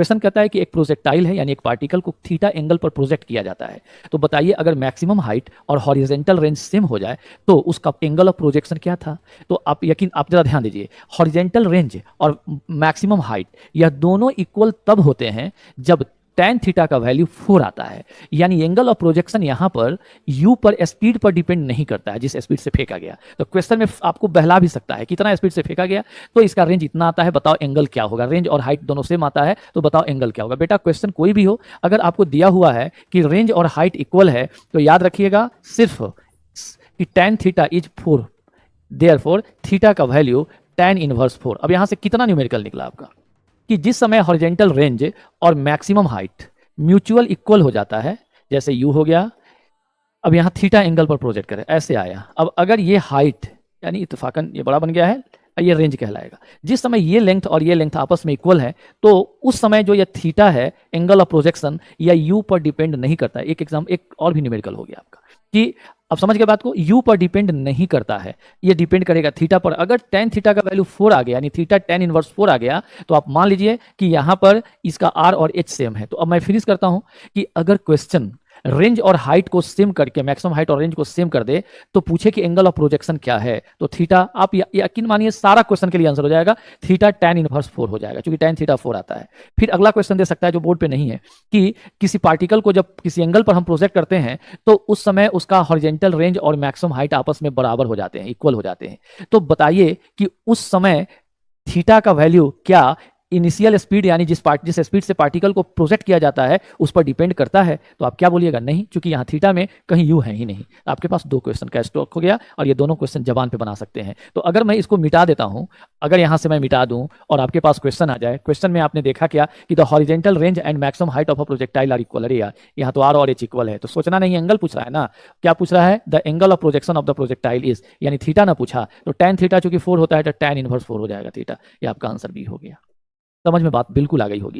Question कहता है कि एक प्रोजेक्टाइल है यानी एक पार्टिकल को थीटा एंगल पर प्रोजेक्ट किया जाता है, तो बताइए अगर मैक्सिमम हाइट और हॉरिजेंटल रेंज सेम हो जाए तो उसका एंगल ऑफ प्रोजेक्शन क्या था। तो आप जरा ध्यान दीजिए, हॉरिजेंटल रेंज और मैक्सिमम हाइट यह दोनों इक्वल तब होते हैं जब tan थीटा का वैल्यू 4 आता है, यानी एंगल ऑफ प्रोजेक्शन यहां पर u पर स्पीड पर डिपेंड नहीं करता है जिस स्पीड से फेंका गया। तो क्वेश्चन में आपको बहला भी सकता है कितना स्पीड से फेंका गया, तो इसका रेंज इतना आता है, बताओ एंगल क्या होगा। रेंज और हाइट दोनों सेम आता है, तो बताओ एंगल क्या होगा। बेटा क्वेश्चन कोई भी हो, अगर आपको दिया हुआ है कि रेंज और हाइट इक्वल है तो याद रखिएगा सिर्फ कि tan theta is 4, therefore theta का वैल्यू tan इनवर्स 4। अब यहां से कितना न्यूमेरिकल निकला आपका कि जिस समय हॉरिजेंटल रेंज और मैक्सिमम हाइट म्यूचुअल इक्वल हो जाता है, जैसे u हो गया, अब यहाँ थीटा एंगल पर प्रोजेक्ट करें, ऐसे आया। अब अगर ये हाइट यानी इत्तेफाकन ये बड़ा बन गया है, ये रेंज कहलाएगा। जिस समय ये लेंथ और ये लेंथ आपस में इक्वल है तो उस समय जो ये थीटा है एंगल ऑफ प्रोजेक्शन या u पर डिपेंड नहीं करता है। एक और भी न्यूमेरिकल हो गया आपका कि अब समझ के बात को, u पर डिपेंड नहीं करता है, ये डिपेंड करेगा थीटा पर। अगर tan थीटा का वैल्यू 4 आ गया यानी थीटा tan इनवर्स 4 आ गया, तो आप मान लीजिए कि यहाँ पर इसका r और h सेम है। तो अब मैं फिनिश करता हूँ कि अगर क्वेश्चन रेंज और हाइट को सेम करके, मैक्सिमम हाइट और रेंज को सेम कर दे, तो पूछे कि एंगल ऑफ प्रोजेक्शन क्या है, तो थीटा, आप यकीन मानिए सारा क्वेश्चन के लिए आंसर हो जाएगा, थीटा tan इनवर्स 4 हो जाएगा, क्योंकि tan थीटा 4 आता है। फिर अगला क्वेश्चन दे सकता है जो बोर्ड पे नहीं है कि किसी पार्टिकल को जब किसी एंगल पर हम प्रोजेक्ट करते हैं तो उस समय उसका हॉरिजेंटल रेंज और मैक्सिमम हाइट आपस में बराबर हो जाते हैं, इक्वल हो जाते हैं। तो बताइए कि उस समय थीटा का वैल्यू क्या इनिशियल स्पीड यानी जिस स्पीड से पार्टिकल को प्रोजेक्ट किया जाता है उस पर डिपेंड करता है। तो आप क्या बोलिएगा, नहीं, क्योंकि यहाँ थीटा में कहीं यू है ही नहीं। आपके पास 2 क्वेश्चन का स्टॉक हो गया और ये दोनों क्वेश्चन जबान पे बना सकते हैं। तो अगर मैं इसको मिटा देता हूँ, अगर यहाँ से मैं मिटा दूँ और आपके पास क्वेश्चन आ जाए, क्वेश्चन में आपने देखा क्या कि the horizontal range and maximum height of a projectile are equal. अरे यार, यहाँ तो आर और एच इक्वल है, तो सोचना नहीं, एंगल पूछ रहा है ना। क्या पूछ रहा है, the angle of projection of the projectile is, यानी थीटा ना पूछा, तो tan थीटा चूंकि 4 होता है तो tan इनवर्स 4 हो जाएगा थीटा। ये आपका आंसर भी हो गया। समझ में बात बिल्कुल आ गई होगी।